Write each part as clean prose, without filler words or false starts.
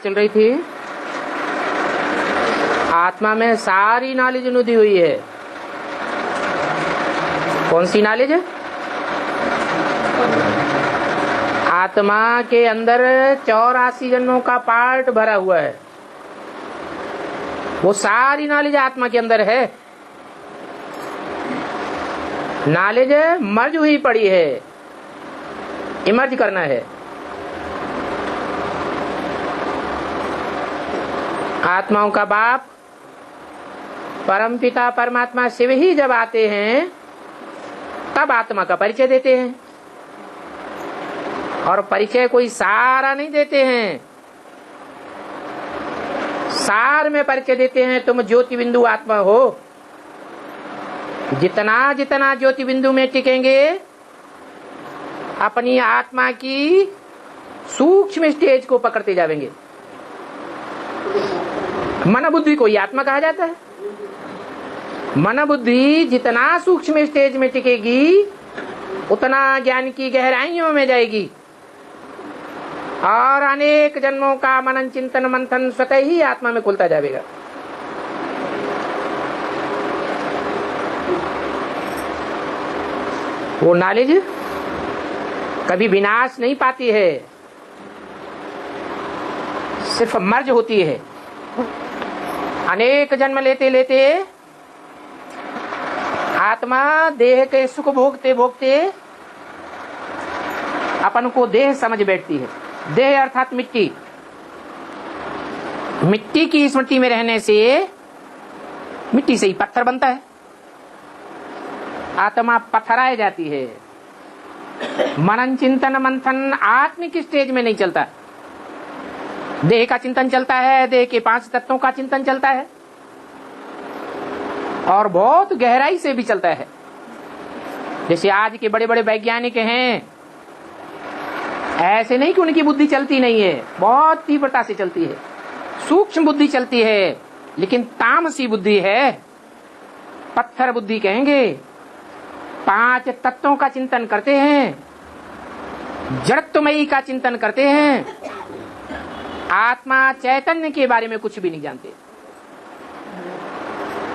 चल रही थी, आत्मा में सारी नॉलेज नुदी हुई है। कौन सी नॉलेज है? आत्मा के अंदर 84 जन्मों का पार्ट भरा हुआ है। वो सारी नॉलेज आत्मा के अंदर है। नॉलेज मर्ज हुई पड़ी है, इमर्ज करना है। आत्माओं का बाप परमपिता परमात्मा शिव ही जब आते हैं तब आत्मा का परिचय देते हैं, और परिचय कोई सारा नहीं देते हैं, सार में परिचय देते हैं। तुम ज्योति बिंदु आत्मा हो। जितना जितना ज्योति बिंदु में टिकेंगे अपनी आत्मा की सूक्ष्म स्टेज को पकड़ते जाएंगे। मन बुद्धि को ही आत्मा कहा जाता है। मन बुद्धि जितना सूक्ष्म स्टेज में टिकेगी उतना ज्ञान की गहराइयों में जाएगी, और अनेक जन्मों का मनन चिंतन मंथन स्वतः ही आत्मा में खुलता जाएगा। वो नॉलेज कभी विनाश नहीं पाती है, सिर्फ मर्ज होती है। अनेक जन्म लेते लेते आत्मा देह के सुख भोगते भोगते अपन को देह समझ बैठती है। देह अर्थात मिट्टी। मिट्टी की स्मृति में रहने से मिट्टी से ही पत्थर बनता है। आत्मा पत्थराए जाती है। मनन चिंतन मंथन आत्मिक स्टेज में नहीं चलता। देह का चिंतन चलता है, देह के 5 तत्वों का चिंतन चलता है, और बहुत गहराई से भी चलता है। जैसे आज के बड़े बड़े वैज्ञानिक हैं, ऐसे नहीं कि उनकी बुद्धि चलती नहीं है, बहुत तीव्रता से चलती है, सूक्ष्म बुद्धि चलती है, लेकिन तामसी बुद्धि है, पत्थर बुद्धि कहेंगे। 5 तत्वों का चिंतन करते हैं, जड़त्वमयी का चिंतन करते हैं, आत्मा चैतन्य के बारे में कुछ भी नहीं जानते।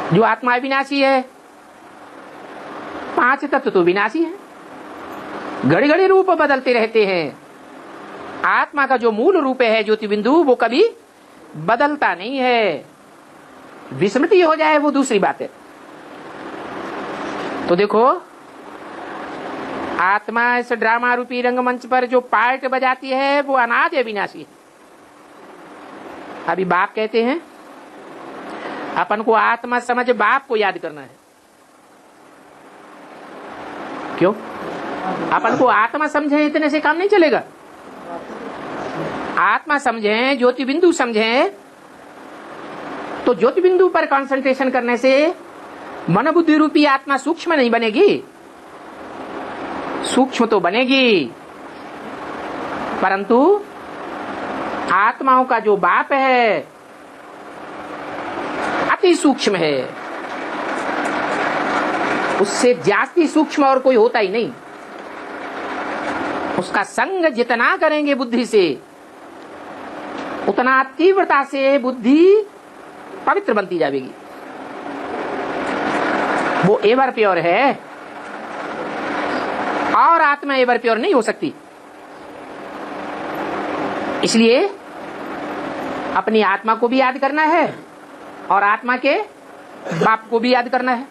जो आत्मा विनाशी है, 5 तत्व तो विनाशी है, घड़ी घड़ी रूप बदलते रहते हैं। आत्मा का जो मूल रूप है ज्योति बिंदु, वो कभी बदलता नहीं है। विस्मृति हो जाए वो दूसरी बात है। तो देखो, आत्मा इस ड्रामा रूपी रंगमंच पर जो पार्ट बजाती है वो अनादि विनाशी है। अभी बाप कहते हैं अपन को आत्मा समझ बाप को याद करना है। क्यों? अपन को आत्मा समझे इतने से काम नहीं चलेगा। आत्मा समझें, ज्योति बिंदु समझें, तो ज्योति बिंदु पर कंसंट्रेशन करने से मन बुद्धि रूपी आत्मा सूक्ष्म नहीं बनेगी। सूक्ष्म तो बनेगी, परंतु आत्माओं का जो बाप है अति सूक्ष्म है। उससे जास्ती सूक्ष्म और कोई होता ही नहीं। उसका संग जितना करेंगे बुद्धि से, उतना तीव्रता से बुद्धि पवित्र बनती जाएगी। वो एवर प्योर है, और आत्मा एवर प्योर नहीं हो सकती। इसलिए अपनी आत्मा को भी याद करना है और आत्मा के बाप को भी याद करना है।